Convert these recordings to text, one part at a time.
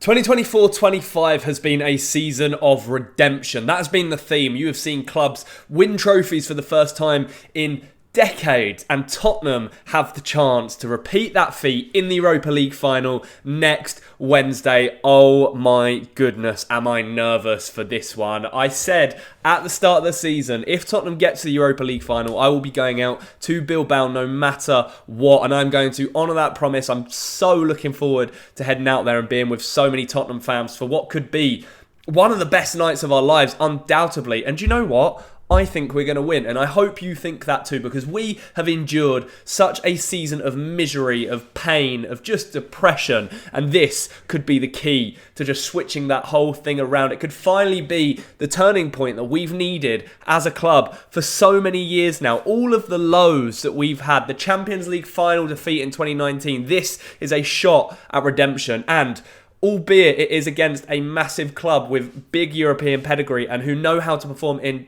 2024-25 has been a season of redemption. That has been the theme. You have seen clubs win trophies for the first time in decades, and Tottenham have the chance to repeat that feat in the Europa League final next Wednesday. Oh my goodness, am I nervous for this one. I said at the start of the season, if Tottenham get to the Europa League final, I will be going out to Bilbao no matter what, and I'm going to honour that promise. I'm so looking forward to heading out there and being with so many Tottenham fans for what could be one of the best nights of our lives, undoubtedly. And do you know what? I think we're going to win, and I hope you think that too, because we have endured such a season of misery, of pain, of just depression, and this could be the key to just switching that whole thing around. It could finally be the turning point that we've needed as a club for so many years now. All of the lows that we've had, the Champions League final defeat in 2019, this is a shot at redemption, and albeit it is against a massive club with big European pedigree and who know how to perform in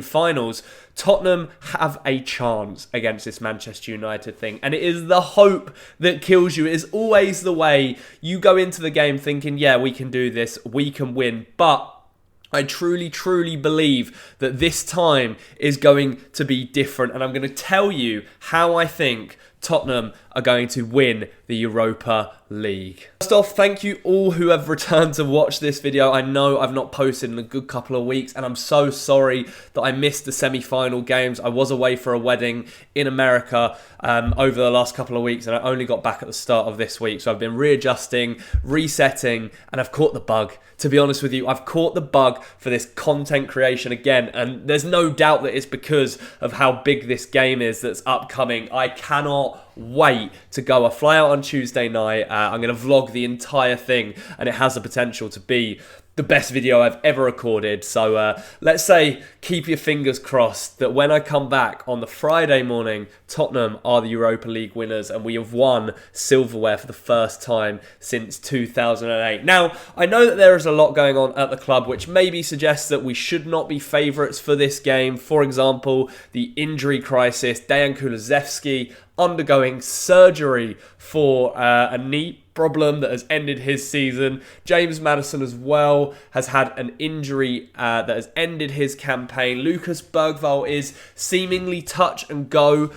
finals, Tottenham have a chance against this Manchester United thing. And it is the hope that kills you. It is always the way you go into the game thinking, yeah, we can do this, we can win. But I truly, truly believe that this time is going to be different. And I'm going to tell you how I think Tottenham are going to win the Europa League. First off, thank you all who have returned to watch this video. I know I've not posted in a good couple of weeks, and I'm so sorry that I missed the semi-final games. I was away for a wedding in America over the last couple of weeks, and I only got back at the start of this week. So I've been readjusting, resetting, and I've caught the bug. To be honest with you, I've caught the bug for this content creation again, and there's no doubt that it's because of how big this game is that's upcoming. I cannot wait to go. I fly out on Tuesday night. I'm going to vlog the entire thing, and it has the potential to be the best video I've ever recorded. So let's say keep your fingers crossed that when I come back on the Friday morning, Tottenham are the Europa League winners and we have won silverware for the first time since 2008. Now, I know that there is a lot going on at the club which maybe suggests that we should not be favourites for this game. For example, the injury crisis, Dejan Kulusevski undergoing surgery for a knee problem that has ended his season. James Maddison as well has had an injury that has ended his campaign. Lucas Bergvall is seemingly touch and go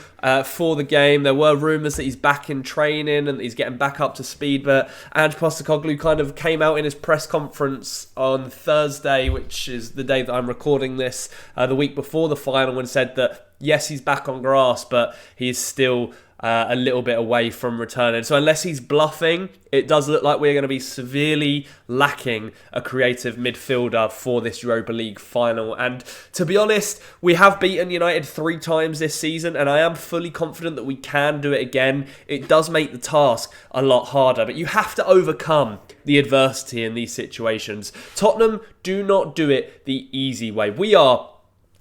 for the game. There were rumours that he's back in training and he's getting back up to speed, but Ange Postecoglou kind of came out in his press conference on Thursday, which is the day that I'm recording this, the week before the final, and said that yes, he's back on grass, but he's still a little bit away from returning. So unless he's bluffing, it does look like we're going to be severely lacking a creative midfielder for this Europa League final. And to be honest, we have beaten United 3 times this season, and I am fully confident that we can do it again. It does make the task a lot harder, but you have to overcome the adversity in these situations. Tottenham do not do it the easy way. We are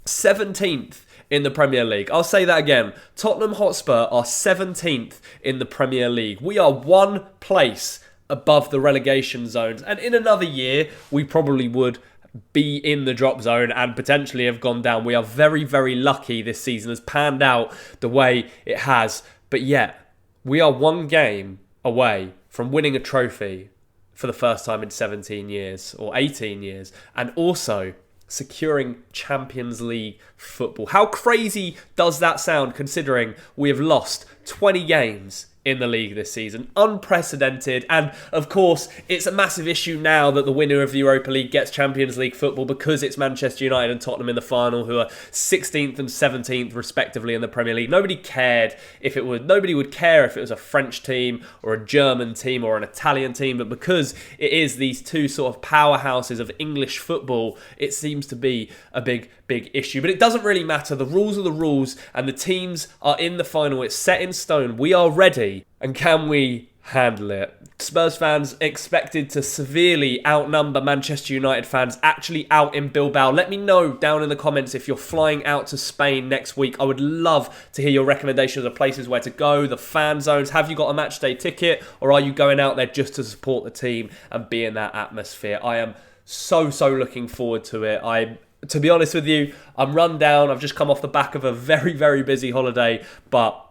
17th in the Premier League. I'll say that again. Tottenham Hotspur are 17th in the Premier League. We are one place above the relegation zones. And in another year, we probably would be in the drop zone and potentially have gone down. We are very, very lucky this season has panned out the way it has. But yet, we are one game away from winning a trophy for the first time in 17 years or 18 years. And also securing Champions League football. How crazy does that sound considering we have lost 20 games in the league this season? Unprecedented. And of course, it's a massive issue now that the winner of the Europa League gets Champions League football because it's Manchester United and Tottenham in the final, who are 16th and 17th respectively in the Premier League. Nobody would care if it was a French team or a German team or an Italian team, but because it is these two sort of powerhouses of English football, it seems to be a big issue. But it doesn't really matter. The rules are the rules, and the teams are in the final. It's set in stone. We are ready. And can we handle it? Spurs fans expected to severely outnumber Manchester United fans actually out in Bilbao. Let me know down in the comments if you're flying out to Spain next week. I would love to hear your recommendations of places where to go, the fan zones. Have you got a match day ticket, or are you going out there just to support the team and be in that atmosphere? I am so looking forward to it. To be honest with you, I'm run down. I've just come off the back of a very, very busy holiday, but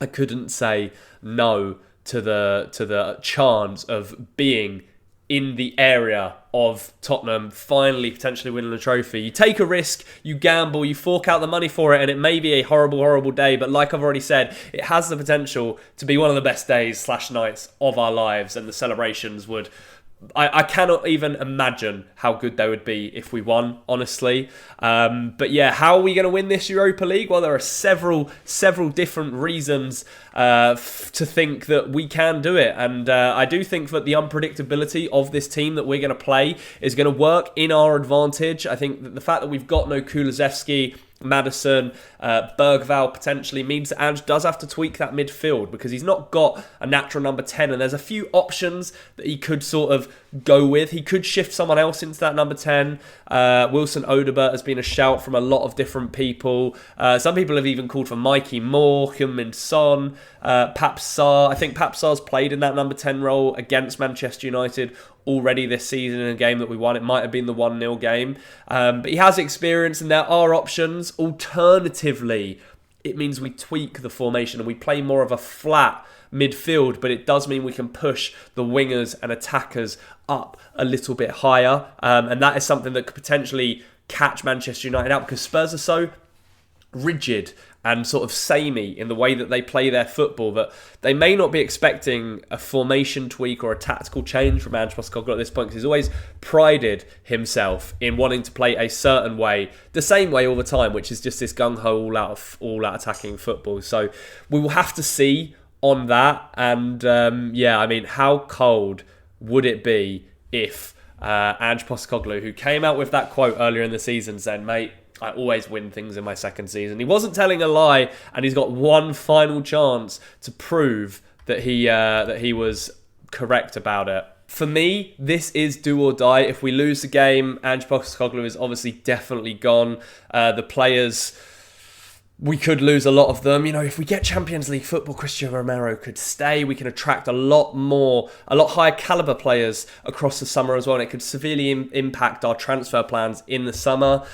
I couldn't say no to the chance of being in the area of Tottenham finally potentially winning the trophy. You take a risk, you gamble, you fork out the money for it, and it may be a horrible, horrible day, but like I've already said, it has the potential to be one of the best days / nights of our lives, and the celebrations would... I cannot even imagine how good they would be if we won, honestly. But yeah, how are we going to win this Europa League? Well, there are several different reasons to think that we can do it. And I do think that the unpredictability of this team that we're going to play is going to work in our advantage. I think that the fact that we've got no Kulusevski, Maddison, Bergvall potentially means that Ange does have to tweak that midfield, because he's not got a natural number 10, and there's a few options that he could sort of go with. He could shift someone else into that number 10. Wilson Odobert has been a shout from a lot of different people. Some people have even called for Mikey Moore, Heung-min Son, Pap Sarr. I think Pap Sarr's played in that number 10 role against Manchester United already this season in a game that we won. It might have been the 1-0 game. But he has experience, and there are options. Alternatively, it means we tweak the formation and we play more of a flat midfield, but it does mean we can push the wingers and attackers up a little bit higher. And that is something that could potentially catch Manchester United out, because Spurs are so rigid and sort of samey in the way that they play their football that they may not be expecting a formation tweak or a tactical change from Ange Postecoglou at this point, because he's always prided himself in wanting to play a certain way, the same way all the time, which is just this gung-ho all-out attacking football. So we will have to see on that. And yeah, I mean, how cold would it be if Ange Postecoglou, who came out with that quote earlier in the season, said, "Mate, I always win things in my second season." He wasn't telling a lie, and he's got one final chance to prove that he was correct about it. For me, this is do or die. If we lose the game, Ange Postecoglou is obviously definitely gone. The players, we could lose a lot of them. You know, if we get Champions League football, Cristiano Romero could stay. We can attract a lot higher caliber players across the summer as well, and it could severely impact our transfer plans in the summer.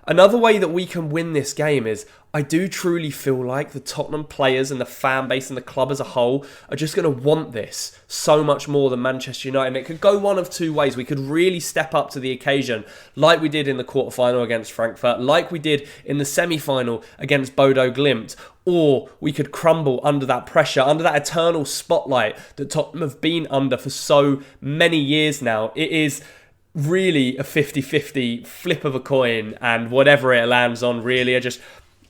Another way that we can win this game is, I do truly feel like the Tottenham players and the fan base and the club as a whole are just going to want this so much more than Manchester United. And it could go one of two ways. We could really step up to the occasion, like we did in the quarterfinal against Frankfurt, like we did in the semi-final against Bodo Glimt, or we could crumble under that pressure, under that eternal spotlight that Tottenham have been under for so many years now. It is really a 50-50 flip of a coin, and whatever it lands on, really.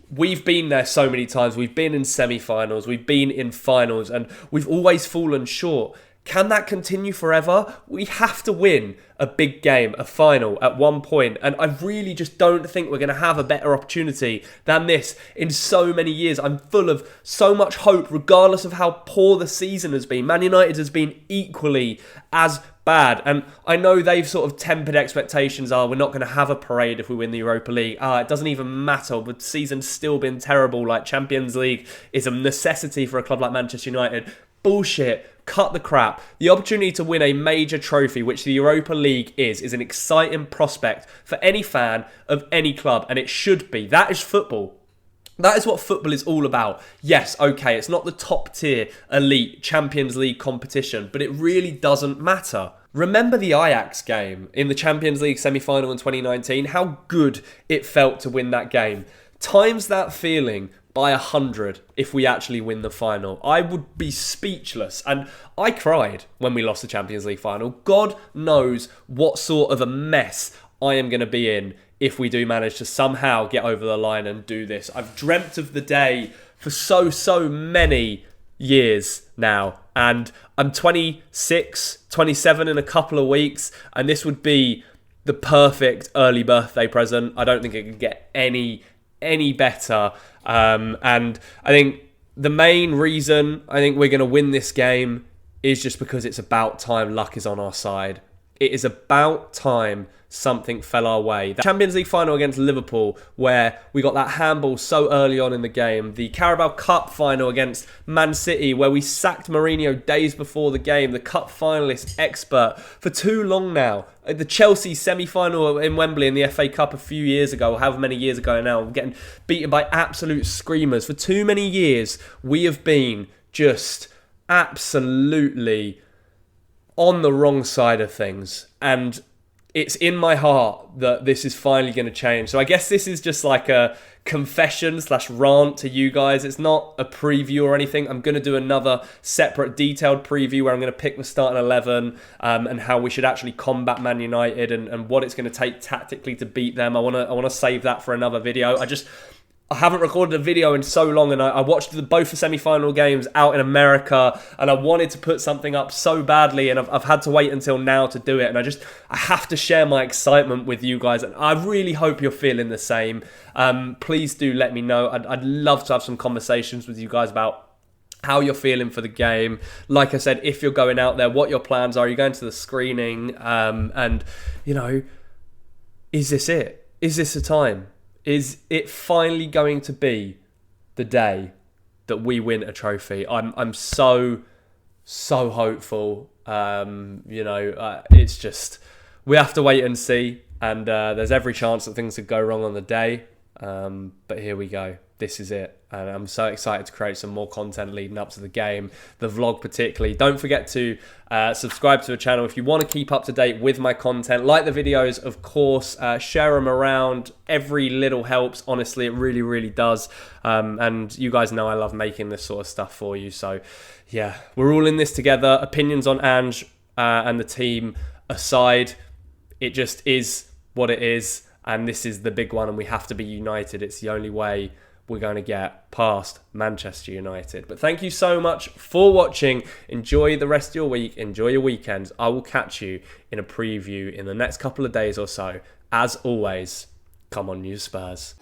We've been there so many times. We've been in semi-finals, we've been in finals, and we've always fallen short. Can that continue forever? We have to win a big game, a final, at one point. And I really just don't think we're going to have a better opportunity than this in so many years. I'm full of so much hope, regardless of how poor the season has been. Man United has been equally as bad. And I know they've sort of tempered expectations. We're not going to have a parade if we win the Europa League. It doesn't even matter. The season's still been terrible. Like, Champions League is a necessity for a club like Manchester United. Bullshit. Cut the crap. The opportunity to win a major trophy, which the Europa League is an exciting prospect for any fan of any club, and it should be. That is football. That is what football is all about. Yes, okay, it's not the top tier, elite Champions League competition, but it really doesn't matter. Remember the Ajax game in the Champions League semi-final in 2019? How good it felt to win that game. Times that feeling by 100 if we actually win the final. I would be speechless. And I cried when we lost the Champions League final. God knows what sort of a mess I am going to be in if we do manage to somehow get over the line and do this. I've dreamt of the day for so many years now. And I'm 26, 27 in a couple of weeks. And this would be the perfect early birthday present. I don't think it could get any better. And I think the main reason I think we're going to win this game is just because it's about time luck is on our side. It is about time something fell our way. The Champions League final against Liverpool, where we got that handball so early on in the game. The Carabao Cup final against Man City, where we sacked Mourinho days before the game. The Cup finalist expert for too long now. The Chelsea semi-final in Wembley in the FA Cup a few years ago, or however many years ago now, getting beaten by absolute screamers. For too many years, we have been just absolutely on the wrong side of things, and it's in my heart that this is finally going to change. So I guess this is just like a confession / rant to you guys. It's not a preview or anything. I'm going to do another separate detailed preview where I'm going to pick the starting 11 and how we should actually combat Man United and what it's going to take tactically to beat them. I want to save that for another video. I haven't recorded a video in so long, and I watched both the semi-final games out in America, and I wanted to put something up so badly, and I've had to wait until now to do it, and I have to share my excitement with you guys, and I really hope you're feeling the same. Please do let me know. I'd love to have some conversations with you guys about how you're feeling for the game. Like I said, if you're going out there, what your plans are. Are you going to the screening? And, you know, is this it? Is this the time? Is it finally going to be the day that we win a trophy? I'm so hopeful. It's just, we have to wait and see. And there's every chance that things could go wrong on the day. But here we go. This is it. And I'm so excited to create some more content leading up to the game, the vlog particularly. Don't forget to subscribe to the channel if you want to keep up to date with my content. Like the videos, of course. Share them around. Every little helps. Honestly, it really, really does. And you guys know I love making this sort of stuff for you. So, yeah, we're all in this together. Opinions on Ange and the team aside, it just is what it is. And this is the big one, and we have to be united. It's the only way we're going to get past Manchester United. But thank you so much for watching. Enjoy the rest of your week. Enjoy your weekends. I will catch you in a preview in the next couple of days or so. As always, come on, you Spurs.